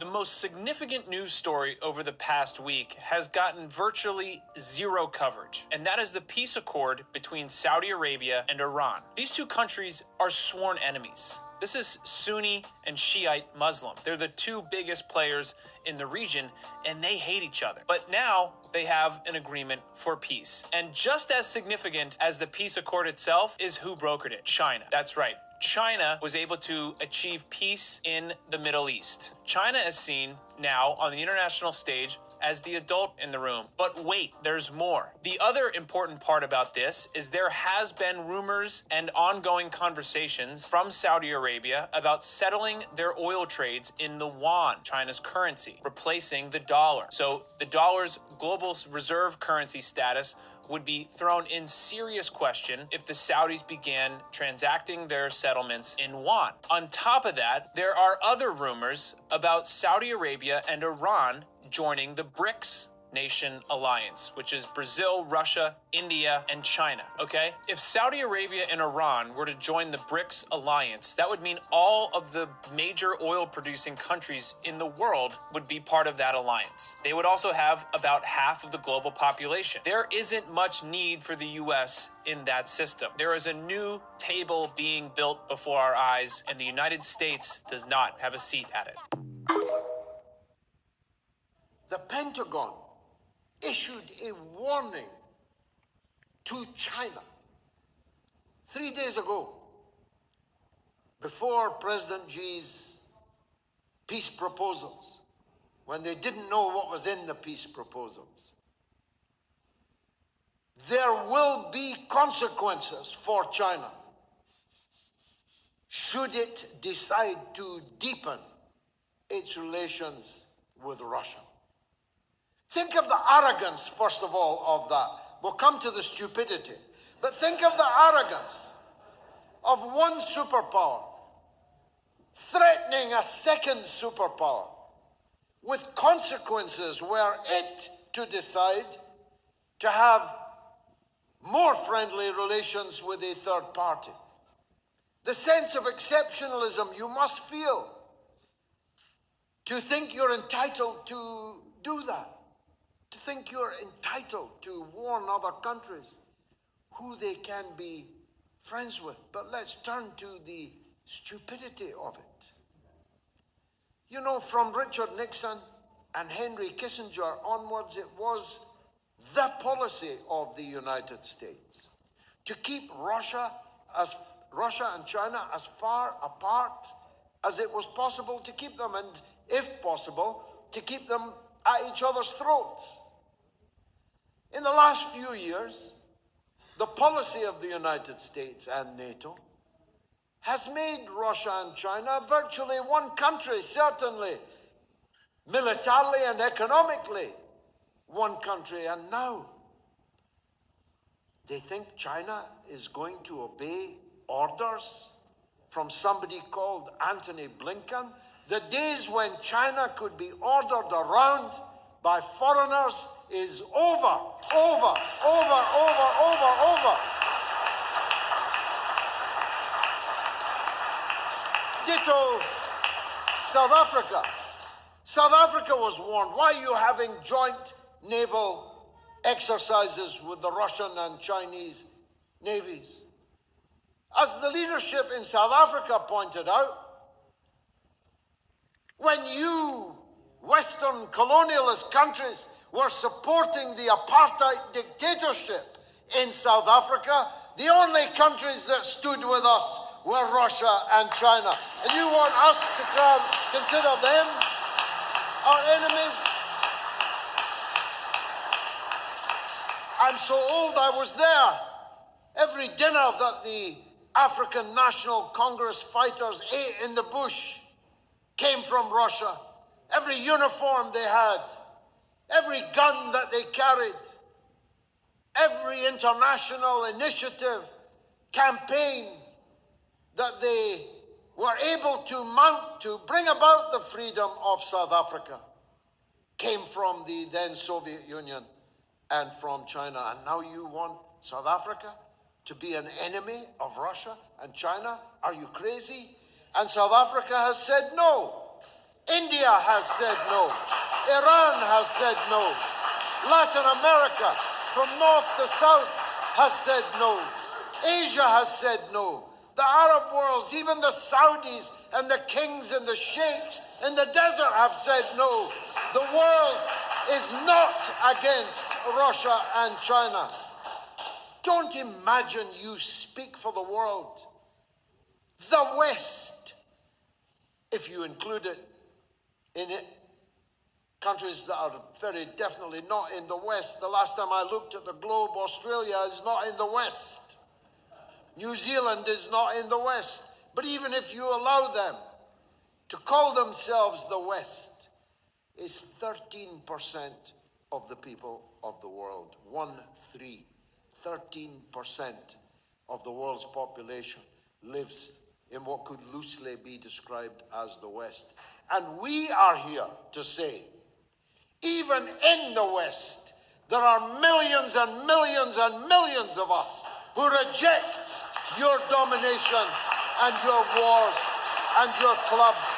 The most significant news story over the past week has gotten virtually zero coverage, and that is the peace accord between Saudi Arabia and Iran. These two countries are sworn enemies. This is Sunni and Shiite Muslim. They're the two biggest players in the region, and they hate each other. But now they have an agreement for peace. And just as significant as the peace accord itself is who brokered it: China. That's right. China was able to achieve peace in the Middle East. China is seen now on the international stage as the adult in the room. But wait, there's more. The other important part about this is there has been rumors and ongoing conversations from Saudi Arabia about settling their oil trades in the yuan, China's currency, replacing the dollar. So the dollar's global reserve currency status would be thrown in serious question if the Saudis began transacting their settlements in yuan. On top of that, there are other rumors about Saudi Arabia and Iran joining the BRICS nation alliance, which is Brazil, Russia, India, and China, okay? If Saudi Arabia and Iran were to join the BRICS alliance, that would mean all of the major oil-producing countries in the world would be part of that alliance. They would also have about half of the global population. There isn't much need for the US in that system. There is a new table being built before our eyes, and the United States does not have a seat at it. The Pentagon issued a warning to China 3 days ago, before President Xi's peace proposals, when they didn't know what was in the peace proposals. There will be consequences for China should it decide to deepen its relations with Russia. Think of the arrogance, first of all, of that. We'll come to the stupidity. But think of the arrogance of one superpower threatening a second superpower with consequences were it to decide to have more friendly relations with a third party. The sense of exceptionalism you must feel to think you're entitled to do that. To think you're entitled to warn other countries who they can be friends with. But let's turn to the stupidity of it. You know, from Richard Nixon and Henry Kissinger onwards, it was the policy of the United States to keep Russia and China as far apart as it was possible to keep them, and if possible, to keep them at each other's throats. In the last few years, the policy of the United States and NATO has made Russia and China virtually one country, certainly militarily and economically one country. And now they think China is going to obey orders from somebody called Antony Blinken. The days when China could be ordered around by foreigners is over. Ditto South Africa. South Africa was warned. Why are you having joint naval exercises with the Russian and Chinese navies? As the leadership in South Africa pointed out, when you Western colonialist countries were supporting the apartheid dictatorship in South Africa, the only countries that stood with us were Russia and China. And you want us to consider them our enemies? I'm so old I was there. Every dinner that the African National Congress fighters ate in the bush came from Russia. Every uniform they had, every gun that they carried, every international initiative, campaign that they were able to mount to bring about the freedom of South Africa came from the then Soviet Union and from China. And now you want South Africa to be an enemy of Russia and China? Are you crazy? And South Africa has said no. India has said no. Iran has said no. Latin America, from north to south, has said no. Asia has said no. The Arab worlds, even the Saudis and the kings and the sheikhs in the desert have said no. The world is not against Russia and China. Don't imagine you speak for the world. The West, if you include it in it, countries that are very definitely not in the West. The last time I looked at the globe, Australia is not in the West. New Zealand is not in the West. But even if you allow them to call themselves the West, is 13% of the people of the world. 13% of the world's population lives in what could loosely be described as the West. And we are here to say, even in the West, there are millions and millions and millions of us who reject your domination and your wars and your clubs